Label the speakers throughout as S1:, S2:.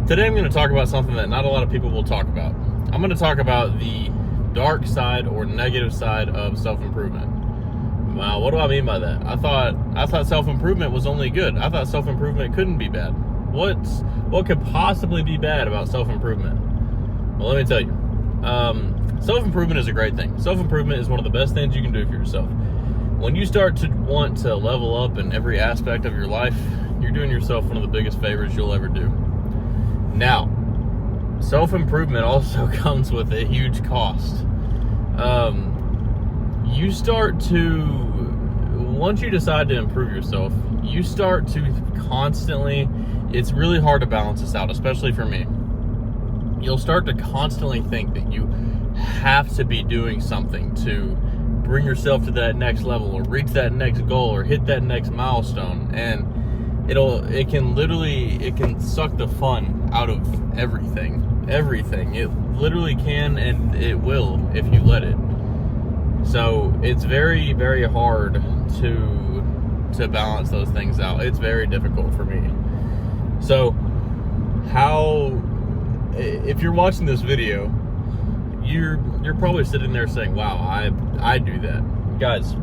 S1: Today I'm going to talk about something that not a lot of people will talk about. I'm going to talk about the dark side or negative side of self-improvement. Now, what do I mean by that? I thought self-improvement was only good. I thought self-improvement couldn't be bad. What could possibly be bad about self-improvement? Well, let me tell you. Self-improvement is a great thing. Self-improvement is one of the best things you can do for yourself. When you start to want to level up in every aspect of your life, you're doing yourself one of the biggest favors you'll ever do. Now, self-improvement also comes with a huge cost. You start to, once you decide to improve yourself, you start to constantly, it's really hard to balance this out, especially for me. You'll start to constantly think that you have to be doing something to bring yourself to that next level or reach that next goal or hit that next milestone. And it can suck the fun out of everything. It literally can, and it will if you let it. So it's very, very hard to balance those things out. It's very difficult for me. So if you're watching this video, you're probably sitting there saying, wow, I do that. Guys,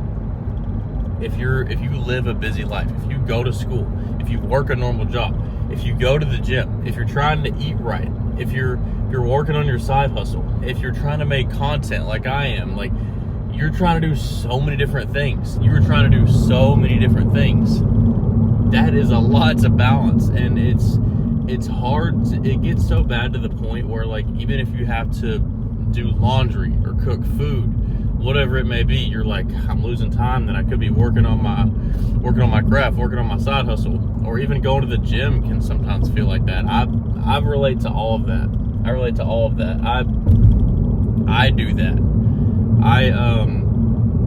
S1: if you live a busy life, if you go to school, if you work a normal job, if you go to the gym, if you're trying to eat right, if you're working on your side hustle, if you're trying to make content like I am, like you're trying to do so many different things. You're trying to do so many different things. That is a lot to balance, and it's hard. It gets so bad to the point where, like, even if you have to do laundry or cook food, whatever it may be, you're like, I'm losing time that I could be working on my craft, working on my side hustle, or even going to the gym can sometimes feel like that. I relate to all of that. I do that.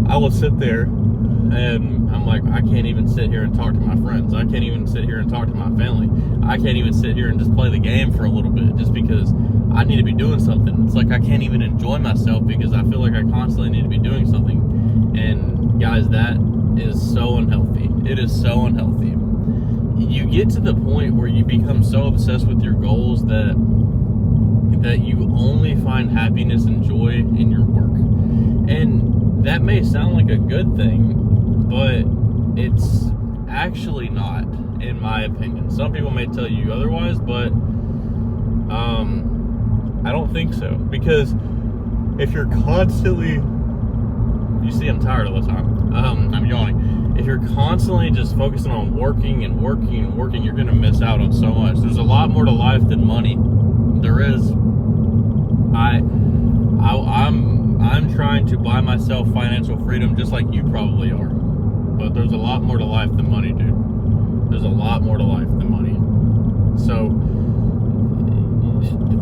S1: I will sit there and I'm like, I can't even sit here and talk to my friends. I can't even sit here and talk to my family. I can't even sit here and just play the game for a little bit just because I need to be doing something. It's like I can't even enjoy myself because I feel like I constantly need to be doing something. And guys, that is so unhealthy. It is so unhealthy. You get to the point where you become so obsessed with your goals that you only find happiness and joy in your work. And that may sound like a good thing, but it's actually not, in my opinion. Some people may tell you otherwise, but I don't think so. Because if you're constantly, you see I'm tired all the time, I'm yawning. If you're constantly just focusing on working, you're going to miss out on so much. There's a lot more to life than money. There is. I'm trying to buy myself financial freedom just like you probably are. But there's a lot more to life than money, dude. There's a lot more to life than money. So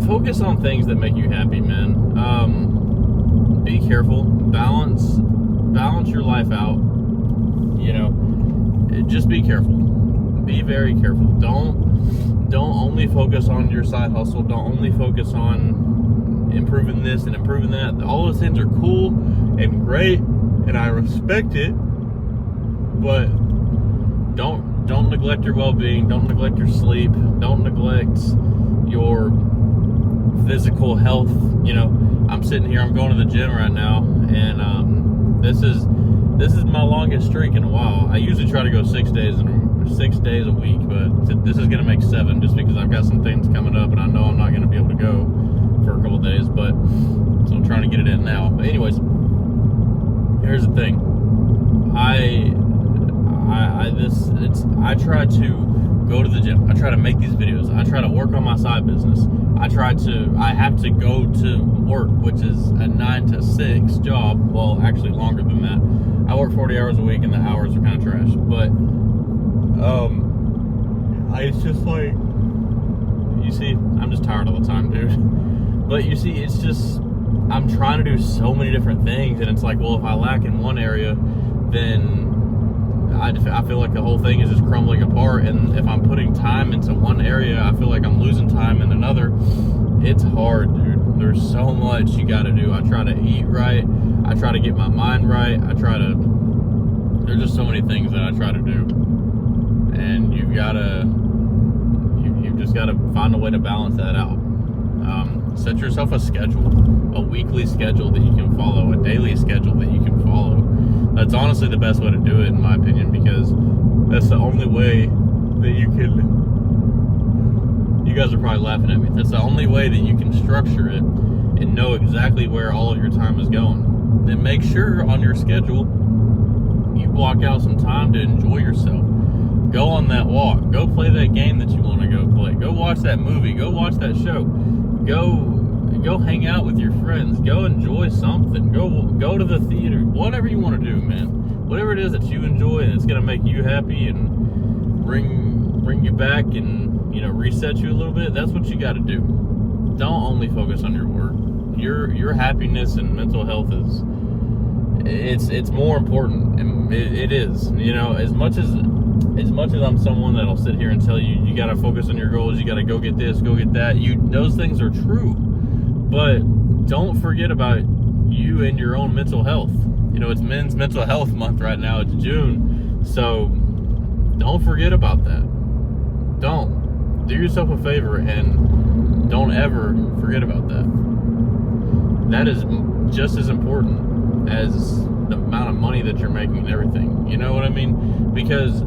S1: focus on things that make you happy, man. Be careful. Balance your life out. You know, just be careful. Be very careful. Don't only focus on your side hustle. Don't only focus on improving this and improving that. All those things are cool and great, and I respect it, but don't neglect your well-being. Don't neglect your sleep. Don't neglect your physical health. You know, I'm sitting here, I'm going to the gym right now, and this is my longest streak in a while. I usually try to go 6 days a week, but this is going to make 7 just because I've got some things coming up and I know I'm not going to be able to go for a couple of days, but so I'm trying to get it in now. But anyways, here's the thing. I try to go to the gym. I try to make these videos. I try to work on my side business. I have to go to work, which is a 9 to 6 job. Well, actually longer than that. I work 40 hours a week and the hours are kind of trash, but it's just like, you see, I'm just tired all the time, dude. But you see, it's just, I'm trying to do so many different things, and it's like, well, if I lack in one area, then I feel like the whole thing is just crumbling apart. And if I'm putting time into one area, I feel like I'm losing time in another. It's hard, dude. There's so much you got to do. I try to eat right. I try to get my mind right. There's just so many things that I try to do. And you've just got to find a way to balance that out. Set yourself a schedule, a weekly schedule that you can follow, a daily schedule that you can follow. That's honestly the best way to do it, in my opinion, because that's the only way that you can. You guys are probably laughing at me. That's the only way that you can structure it and know exactly where all of your time is going. Then make sure on your schedule you block out some time to enjoy yourself. Go on that walk. Go play that game that you want to go play. Go watch that movie. Go watch that show. Go hang out with your friends. Go enjoy something. Go to the theater. Whatever you want to do, man. Whatever it is that you enjoy and it's gonna make you happy and bring you back and reset you a little bit. That's what you got to do. Don't only focus on your work. Your happiness and mental health is it's more important. And it is. As much as I'm someone that'll sit here and tell you got to focus on your goals, you got to go get this, go get that. Those things are true, but don't forget about you and your own mental health. It's Men's Mental Health Month right now. It's June, so don't forget about that. Don't. Do yourself a favor and don't ever forget about that. That is just as important as the amount of money that you're making and everything. You know what I mean? Because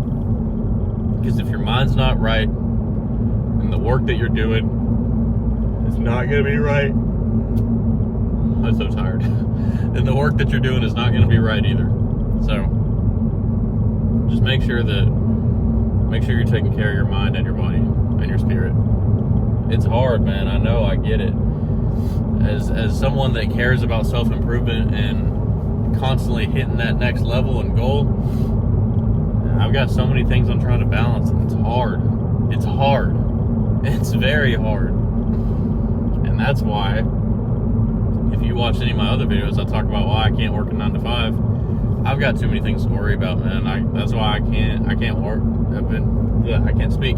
S1: if your mind's not right and the work that you're doing is not going to be right, I'm so tired. And the work that you're doing is not going to be right either. So just make sure you're taking care of your mind and your body and your spirit. It's hard, man. I know. I get it. As someone that cares about self-improvement and constantly hitting that next level and goal, I've got so many things I'm trying to balance, and it's hard. It's hard. It's very hard. And that's why, if you watch any of my other videos, I talk about why I can't work a 9 to 5. I've got too many things to worry about, man. That's why I can't work. I can't speak.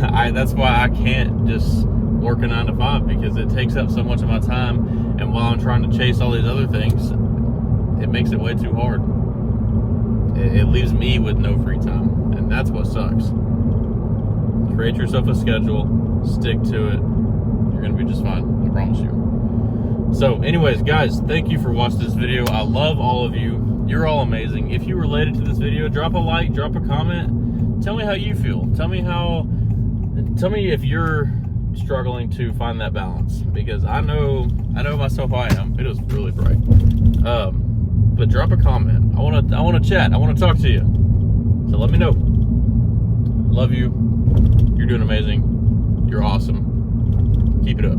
S1: That's why I can't just work a 9 to 5, because it takes up so much of my time, and while I'm trying to chase all these other things, it makes it way too hard. It leaves me with no free time, and that's what sucks. Create yourself a schedule, stick to it. You're gonna be just fine, I promise you. So anyways, guys, thank you for watching this video. I love all of you. You're all amazing. If you related to this video, drop a like, drop a comment. Tell me how you feel. Tell me if you're struggling to find that balance, because I know myself I am. It is really bright. But drop a comment. I want to chat. I want to talk to you. So let me know. Love you. You're doing amazing. You're awesome. Keep it up.